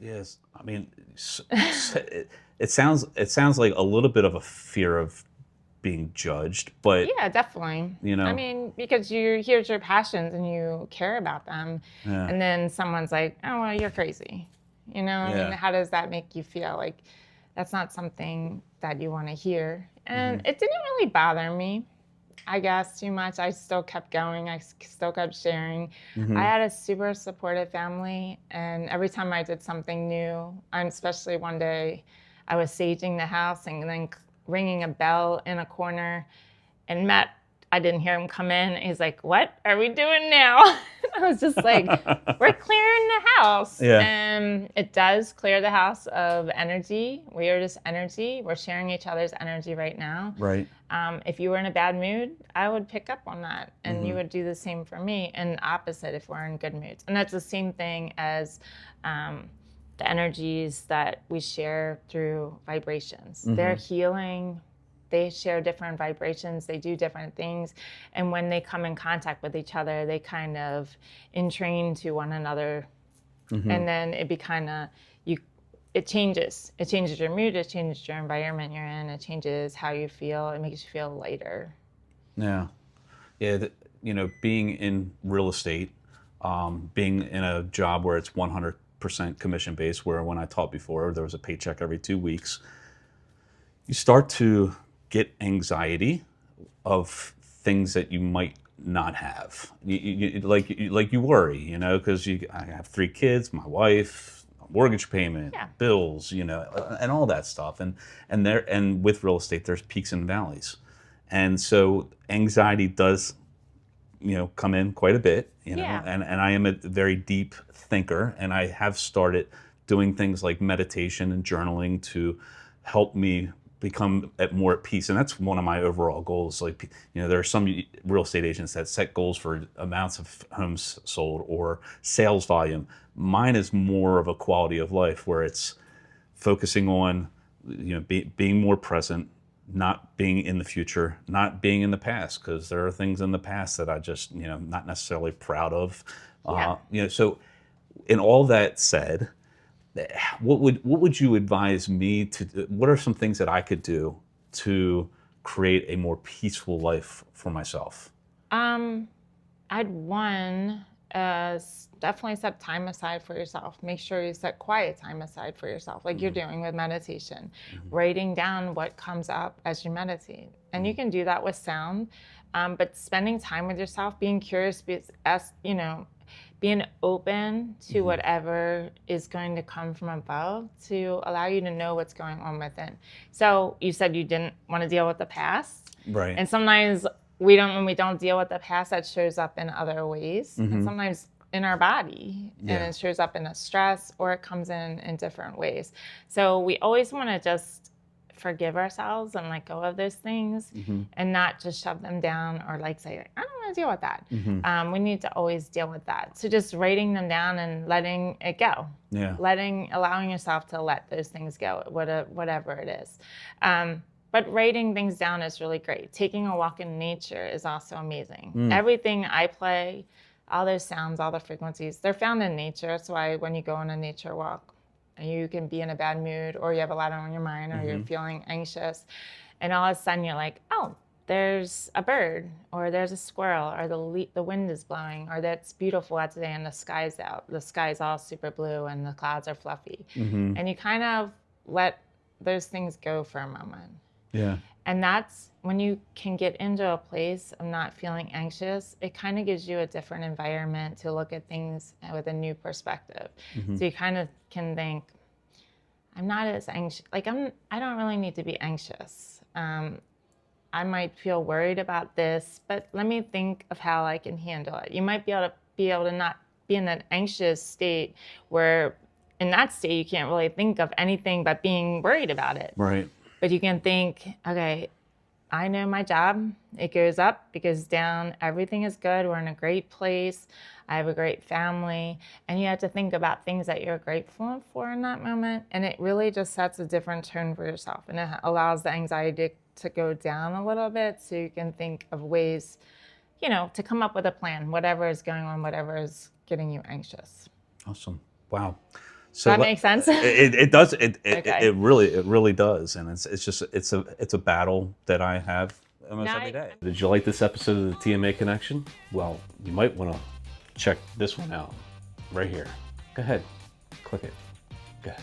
Yes. I mean, it sounds like a little bit of a fear of being judged, but Yeah, definitely. you I know, mean, because you here's your passions and you care about them, yeah, and then someone's like, "Oh, well, you're crazy." I mean, yeah, how does that make you feel? Like, that's not something that you want to hear. And hmm it didn't really bother me, I guess, too much. I still kept going. Still kept sharing. I hmm had a super supportive family, and every time I did something new, and especially one day, I was saging the house and then ringing a bell in a corner, and Matt, I didn't hear him come in. He's like, "What are we doing now?" I was just like, "We're clearing the house." yeah, And it does clear the house of energy. We are just energy. We're sharing each other's energy right now. right, If you were in a bad mood, I would pick up on that, and you hmm would do the same for me, and opposite if we're in good moods. And that's the same thing as the energies that we share through vibrations. They're hmm healing. They share different vibrations. They do different things, and when they come in contact with each other, they kind of entrain to one another, hmm and then it be kind of you it changes. It changes your mood, it changes your environment you're in, it changes how you feel, it makes you feel lighter. yeah, yeah. Being in real estate, being in a job where it's 100% commission based, where when I taught before, there was a paycheck every 2 weeks. You start to get anxiety of things that you might not have. Like you worry, because I have 3 kids, my wife, mortgage payment, Yeah. bills, and all that stuff. And with real estate, there's peaks and valleys, and so anxiety does come in quite a bit. Yeah. And I am a very deep thinker, and I have started doing things like meditation and journaling to help me become more at peace. And that's one of my overall goals. Like, there are some real estate agents that set goals for amounts of homes sold or sales volume. Mine is more of a quality of life where it's focusing on being more present, not being in the future, not being in the past, because there are things in the past that I just not necessarily proud of. Yeah. So in all that said, what would you advise me to do? What are some things that I could do to create a more peaceful life for myself? Um, I'd one definitely set time aside for yourself. Make sure you set quiet time aside for yourself, like you're Hmm doing with meditation, hmm writing down what comes up as you meditate. And you hmm can do that with sound, but spending time with yourself, being curious, being open to hmm whatever is going to come from above to allow you to know what's going on within. So you said you didn't want to deal with the past. Right. And sometimes when we don't deal with the past, that shows up in other ways. And hmm sometimes in our body, and Yeah. it shows up in a stress, or it comes in different ways. So we always want to just forgive ourselves and let go of those things, hmm and not just shove them down or like say, I don't want to deal with that. hmm We need to always deal with that. So just writing them down and letting it go, Yeah. allowing yourself to let those things go, whatever it is. But writing things down is really great. Taking a walk in nature is also amazing. Mm. Everything I play, all those sounds, all the frequencies, they're found in nature. That's why when you go on a nature walk, you can be in a bad mood, or you have a lot on your mind, or you're hmm feeling anxious, and all of a sudden you're like, oh, there's a bird, or there's a squirrel, or the wind is blowing, or that's beautiful out today and the sky's out. The sky's all super blue and the clouds are fluffy. hmm And you kind of let those things go for a moment. Yeah. And that's when you can get into a place of not feeling anxious, it kind of gives you a different environment to look at things with a new perspective. hmm So you kind of can think, I'm not as anxious. I don't really need to be anxious. I might feel worried about this, but let me think of how I can handle it. You might be able to not be in that anxious state where in that state you can't really think of anything but being worried about it. Right. But you can think, okay, I know my job. It goes up, it goes down. Everything is good. We're in a great place. I have a great family. And you have to think about things that you're grateful for in that moment. And it really just sets a different tone for yourself. And it allows the anxiety to go down a little bit so you can think of ways, to come up with a plan, whatever is going on, whatever is getting you anxious. Awesome. Wow. So That makes sense. it does. Okay. It really does. And it's just it's a battle that I have almost Now every I- day. Did you like this episode of the TMA Connection? Well, you might want to check this one out right here. Go ahead, click it. Go ahead.